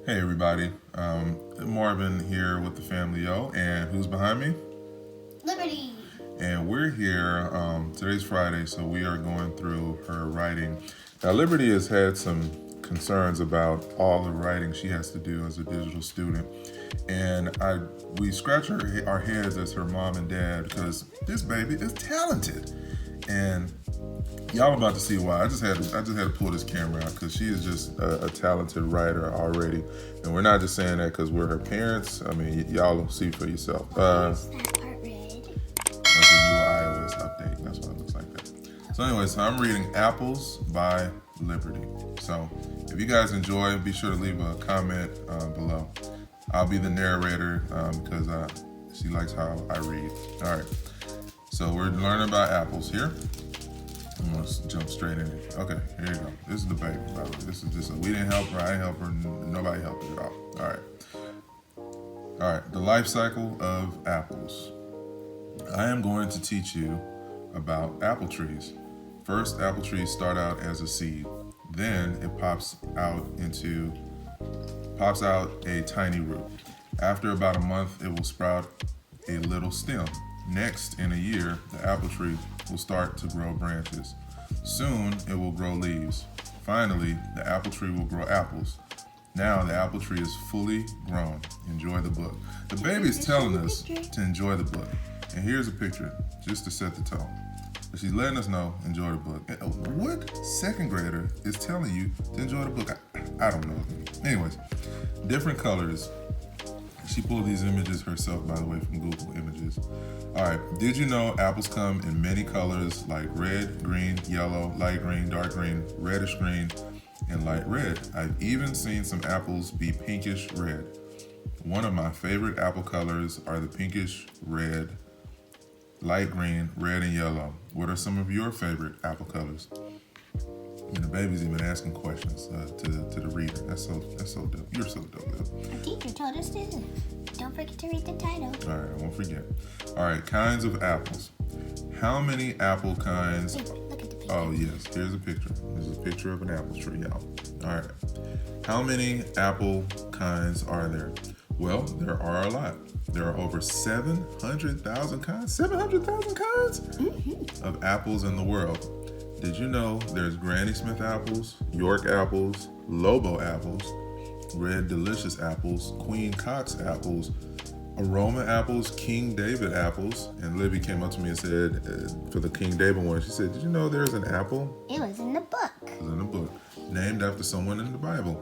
Hey everybody, Marvin here with the Family Yo, and who's behind me? Liberty. And we're here, today's Friday, so we are going through her writing. Now Liberty has had some concerns about all the writing she has to do as a digital student. And we scratch our heads as her mom and dad because this baby is talented. And y'all about to see why. I just had to pull this camera out because she is just a talented writer already, and we're not just saying that because we're her parents. I mean, y'all will see for yourself. Is that part red? That's a new iOS update. That's why it looks like that. So, anyways, I'm reading Apples by Liberty. So, if you guys enjoy, be sure to leave a comment below. I'll be the narrator because she likes how I read. All right. So we're learning about apples here. I'm gonna jump straight in it. Okay, here you go. This is the baby, by the way. This is just we didn't help her, I didn't help her, nobody helped her at all. All right, the life cycle of apples. I am going to teach you about apple trees. First, apple trees start out as a seed. Then it pops out a tiny root. After about a month, it will sprout a little stem. Next, in a year, the apple tree will start to grow branches. Soon, it will grow leaves. Finally, the apple tree will grow apples. Now, the apple tree is fully grown. Enjoy the book. The baby is telling us to enjoy the book. And here's a picture, just to set the tone. She's letting us know, enjoy the book. What second grader is telling you to enjoy the book? I don't know. Anyways, different colors. She pulled these images herself, by the way, from Google Images. All right, did you know apples come in many colors like red, green, yellow, light green, dark green, reddish green, and light red? I've even seen some apples be pinkish red. One of my favorite apple colors are the pinkish red, light green, red, and yellow. What are some of your favorite apple colors? And the baby's even asking questions to the reader. That's so dope. You're so dope, Lil. Our teacher told us to. Don't forget to read the title. All right, I won't forget. All right, kinds of apples. How many apple kinds? Wait, look at the picture. Oh, yes, here's a picture. This is a picture of an apple tree, y'all. All right. How many apple kinds are there? Well, there are a lot. There are over 700,000 kinds. 700,000 kinds of apples in the world. Did you know there's Granny Smith apples, York apples, Lobo apples, Red Delicious apples, Queen Cox apples, Aroma apples, King David apples? And Libby came up to me and said, for the King David one, she said, did you know there's an apple? It was in the book. It was in the book, named after someone in the Bible.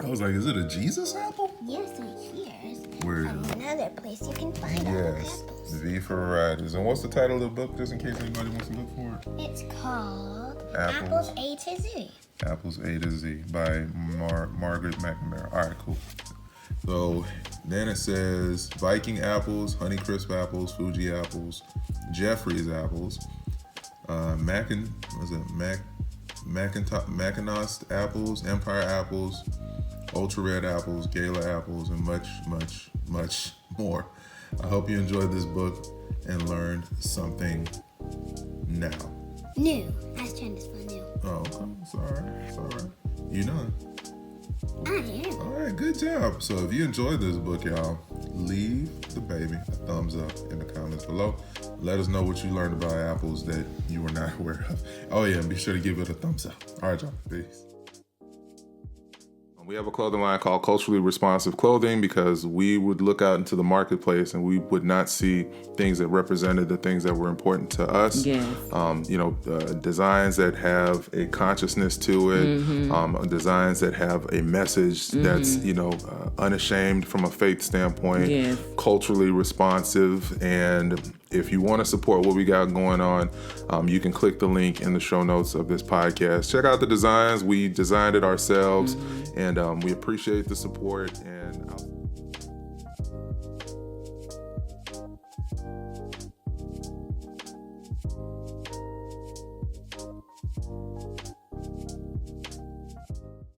I was like, is it a Jesus apple? Yes, so here's Where is it? another place you can find all the Yes, apples. V for varieties. And what's the title of the book, just in case anybody wants to look for it? It's called Apples. Apples A to Z. Apples A to Z by Margaret McNamara. All right, cool. So then it says Viking apples, Honeycrisp apples, Fuji apples, Jeffrey's apples, Mackinac apples, Empire apples, Ultra Red apples, Gala apples, and much, much, much more. I hope you enjoyed this book and learned something now. New. I was trying to spell new. Oh, okay. It's all right. You know. I am. All right, good job. So if you enjoyed this book, y'all, leave the baby a thumbs up in the comments below. Let us know what you learned about apples that you were not aware of. Oh yeah, and be sure to give it a thumbs up. All right, y'all. Peace. We have a clothing line called Culturally Responsive Clothing because we would look out into the marketplace and we would not see things that represented the things that were important to us. Yes. Designs that have a consciousness to it, designs that have a message that's, unashamed from a faith standpoint, Yes. culturally responsive. And if you want to support what we got going on, you can click the link in the show notes of this podcast. Check out the designs. We designed it ourselves, and we appreciate the support. And